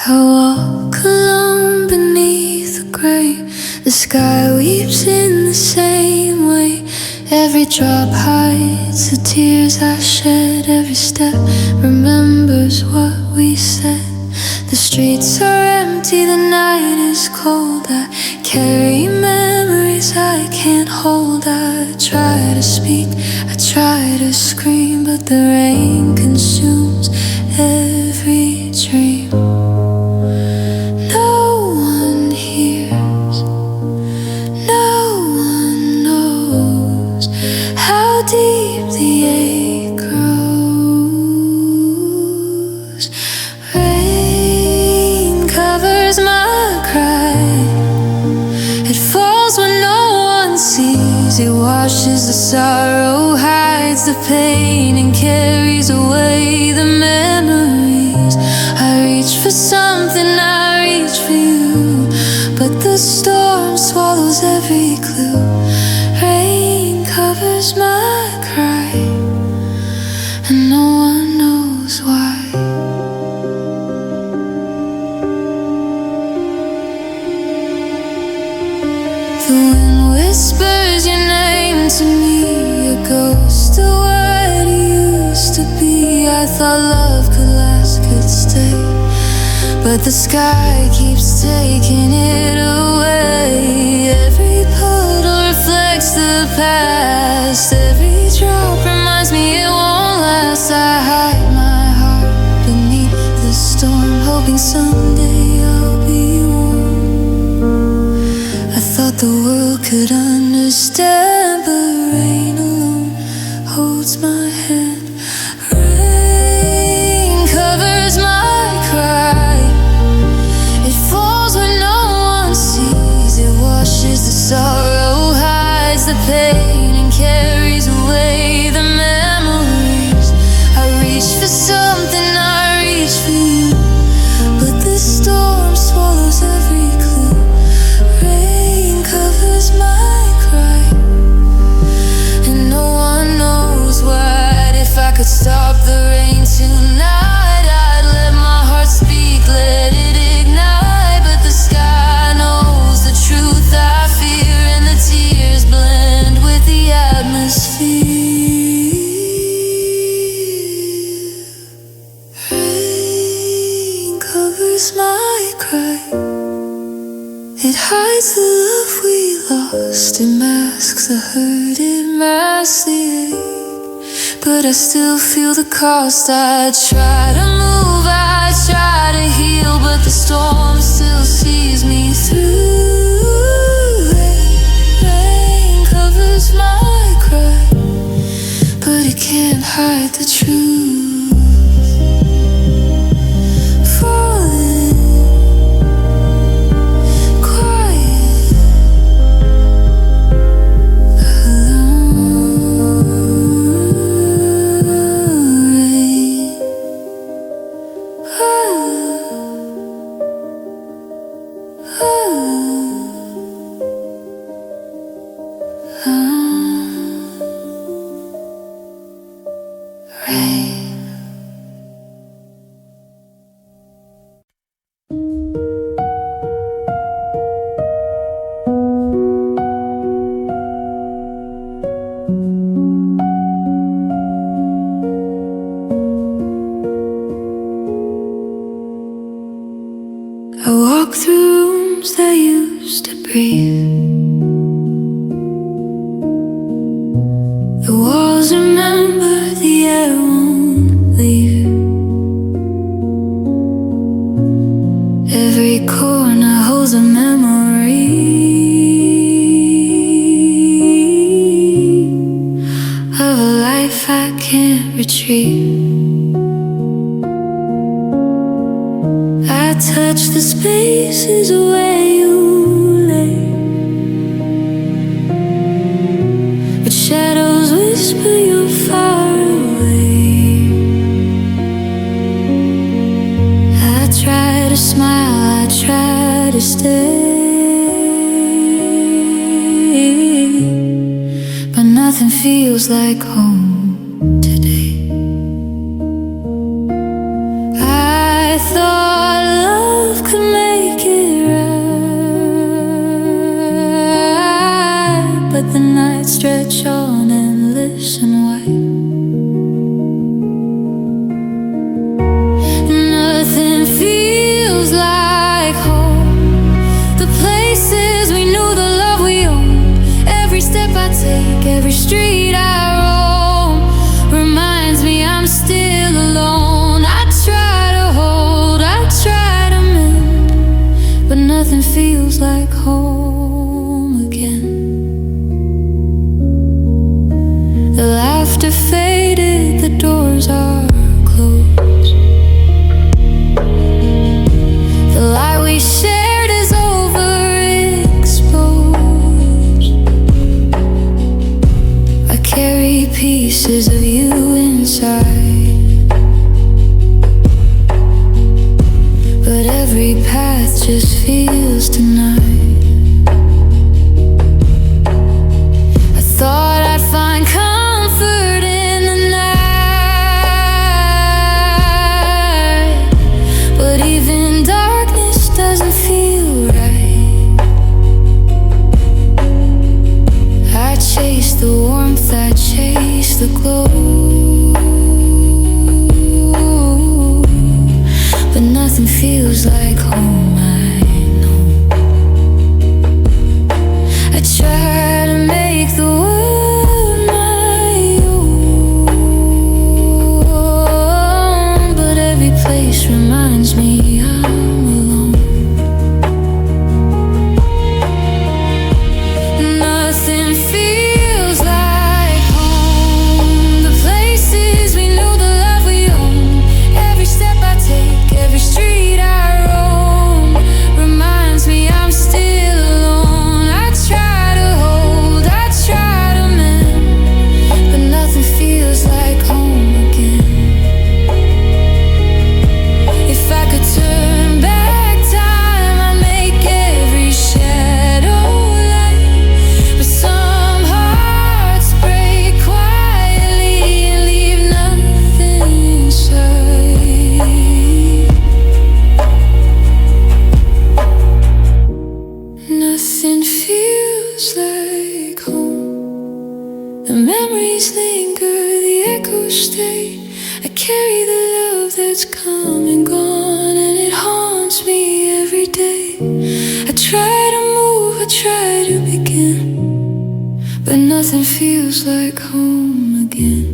I walk alone beneath the gray. The sky weeps in the same way. Every drop hides the tears I shed. Every step remembers what we said. The streets are empty, the night is cold. I carry memories I can't hold. I try to speak, I try to scream, but the rain consumes every dream. No one hears, no one knows how deep the ache grows. Rain covers my cry. It falls when no one sees. It washes the sorrow, hides the pain, and carries away the memories. I reach for something, I reach for you, but the storm swallows every clue. Rain covers my cry, and no one knows why. thought love could last, could stay, but the sky keeps taking it away. Every puddle reflects the past, every drop reminds me it won't last. I hide my heart beneath the storm, hoping someday I'll be warm. I thought the world could understand, but rain alone holds my hand. Rain covers my cry, it falls when no one sees. It washes the sorrow, hides the pain, and carries away the memories. I reach for something, I reach for you, but this storm swallows every clue. Rain covers my cry, and no one knows why. If I could stop the rain tonight, I'd let my heart speak, let it ignite. But the sky knows the truth I fear, and the tears blend with the atmosphere. Rain covers my cry, it hides the love we lost, it masks the hurt, it masks the ache. But I still feel the cost. I try to move, I try to heal, but the storm still sees me through. Rain covers my cry, but it can't hide the truth. Falling, quiet, I walk through rooms that used to breathe. The walls remember, the air won't leave. Every corner holds a memory of a life I can't retrieve. I touch the spaces where you lay, but shadows whisper you're far away. I try to smile, I try to stay, but nothing feels like home today. I thought love could make it right, but the nights stretch on endless and white. Nothing feels like home. The places we knew, the love we owned, every step I take, every street I roam reminds me I'm still alone. I try to hold, I try to mend, but nothing feels like home again. The laughter faded, the doors are closed. The light we shared is overexposed. I carry pieces of you inside, but every path just feels denied. I thought I'd find comfort in the night, but even darkness doesn't feel right. I chase the warmth, I chase the glow. memories linger, the echoes stay. I carry the love that's come and gone, and it haunts me every day. I try to move, I try to begin, but nothing feels like home again.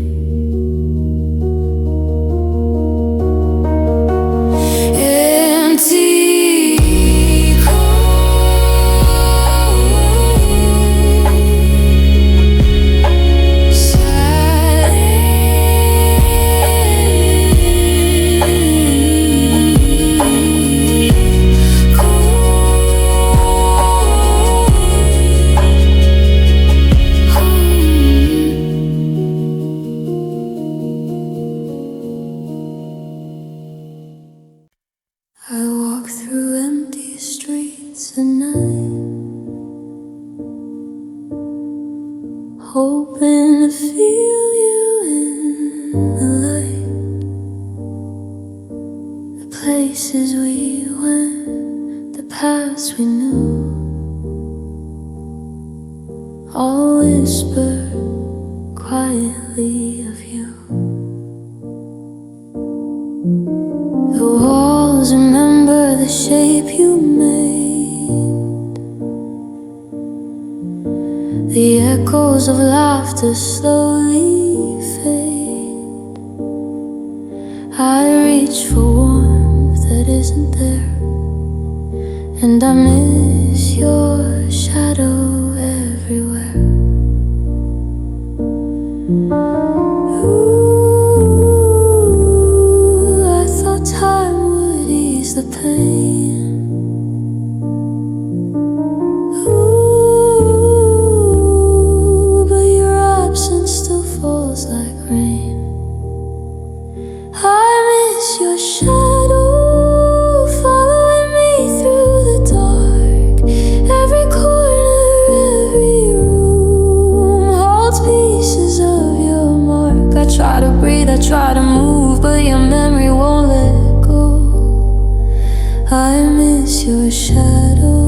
I walk through empty streets at night, hoping to feel you in the light. The places we went, the paths we knew, all whisper quietly of you. The walls remember the shape you made, the echoes of laughter slowly fade. I reach for warmth that isn't there, and I miss your shadow everywhere. Time would ease the pain. Ooh, but your absence still falls like rain. I miss your shadow following me through the dark. Every corner, every room holds pieces of your mark. I try to breathe, I try to move, but your memory won't let go. I miss your shadow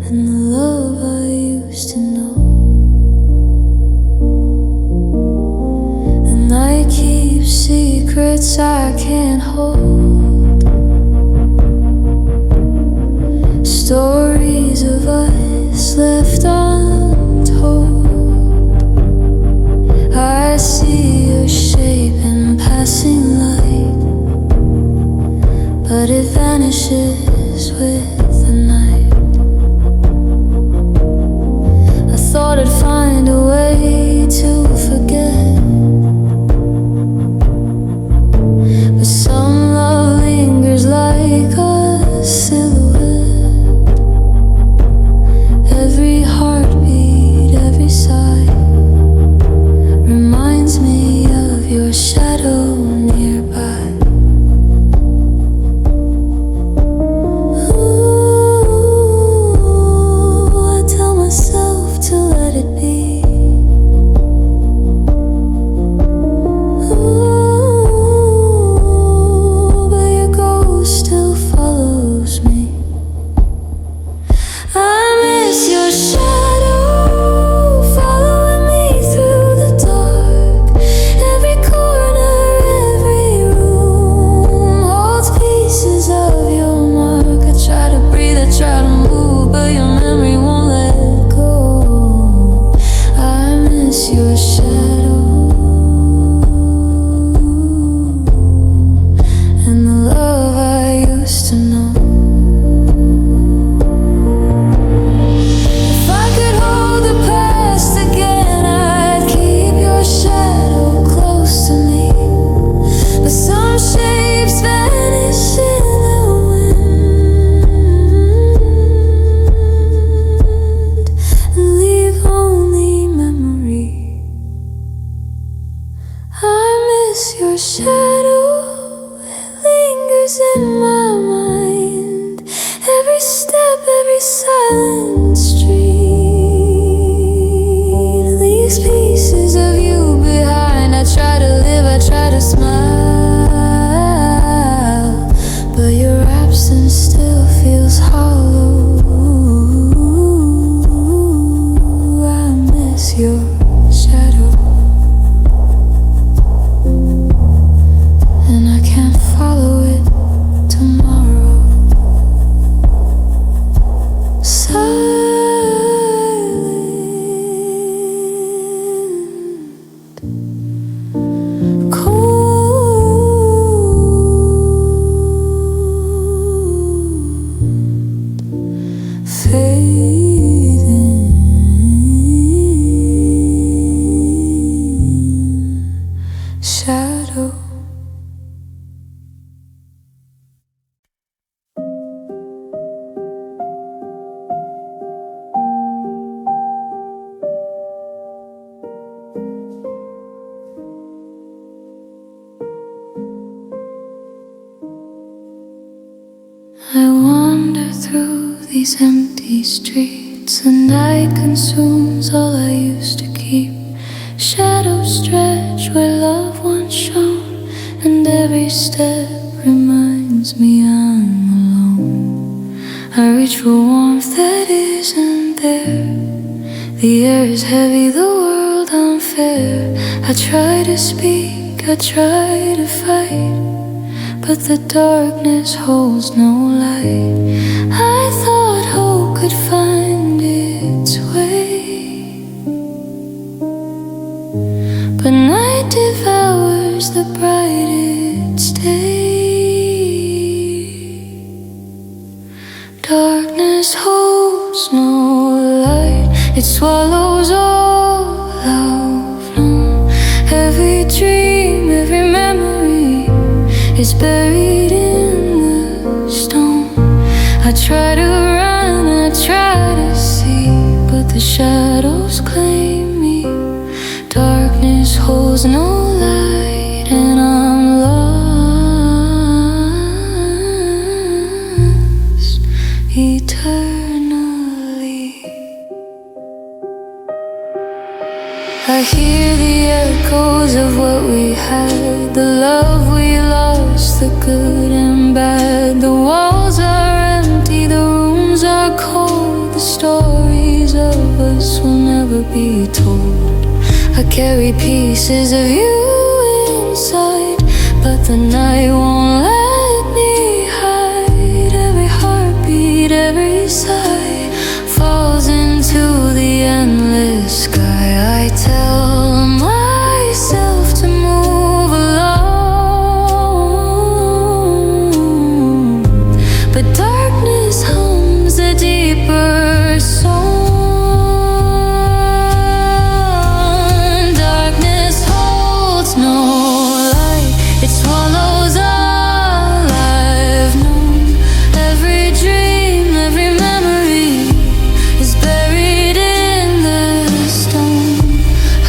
and the love I used to know. And I keep secrets I can't hold, stories of us left untold. I see your shape in passing light, but it vanishes with the night. I thought I'd find a way to forget, but some love lingers like a silhouette. Every heartbeat, every sigh reminds me of your shadow nearby. Ooh, I tell myself to let it be. Ooh, but your ghost still follows me. I miss your shadow following me through the dark. Every corner, every room holds pieces of your mark. I try to breathe, I try to move, but your memory won't let go. I miss your shadow and the love I used to know. If I could hold the past again, I'd keep your shadow close to me. But some shapes vanish in the wind and leave only memory. I miss your shadow, it lingers in my mind. Every step, every silent street leaves pieces of you behind. I try to live, I try to smile, but your absence still feels hollow. these empty streets. The night consumes all I used to keep. Shadows stretch where love once shone, and every step reminds me I'm alone. I reach for warmth that isn't there. The air is heavy, the world unfair. I try to speak, I try to fight, but the darkness holds no light. I thought hope could find its way, but night devours the brightest day. Darkness holds no light, it swallows all I've known. Every dream, every memory is buried in the stone. I try to run, I try to see, but the shadows claim me. Darkness holds no light, and I'm lost eternally. I hear the echoes of what we had, the love we lost, the good and bad. The walls are empty, the rooms are cold. The stories of us will never be told. I carry pieces of you inside, but the night won't let me hide. Every heartbeat, every sigh falls into the endless sky. I tell myself to move along, but darkness hums a deeper song. Darkness holds no light, it swallows all I've known. Every dream, every memory is buried in the stone.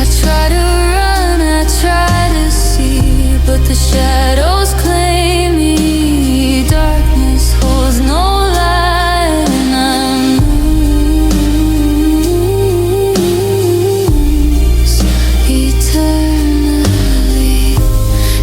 I try to run, I try to see, but the shadows claim me. Darkness holds no light, and I'm lost eternally.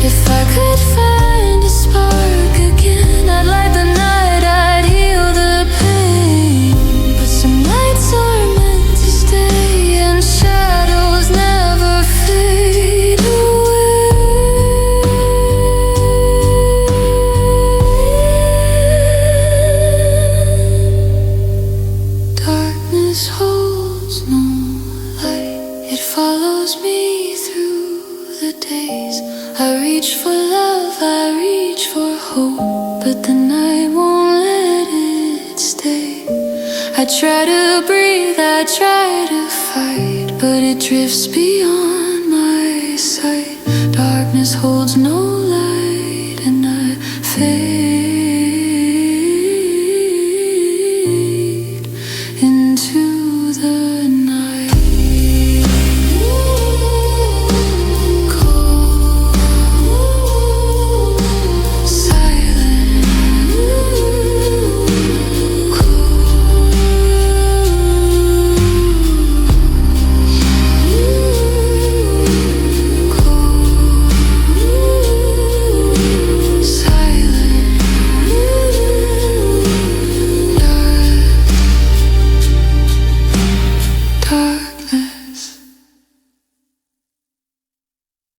If I could find a spark again, I'd light the night, I'd heal the pain. But some nights are meant to stay, and shadows never fade away. Darkness holds no light, it follows me through the days. I reach for love, I reach for hope, but the night won't let it stay. I try to breathe, I try to fight, but it drifts beyond my sight.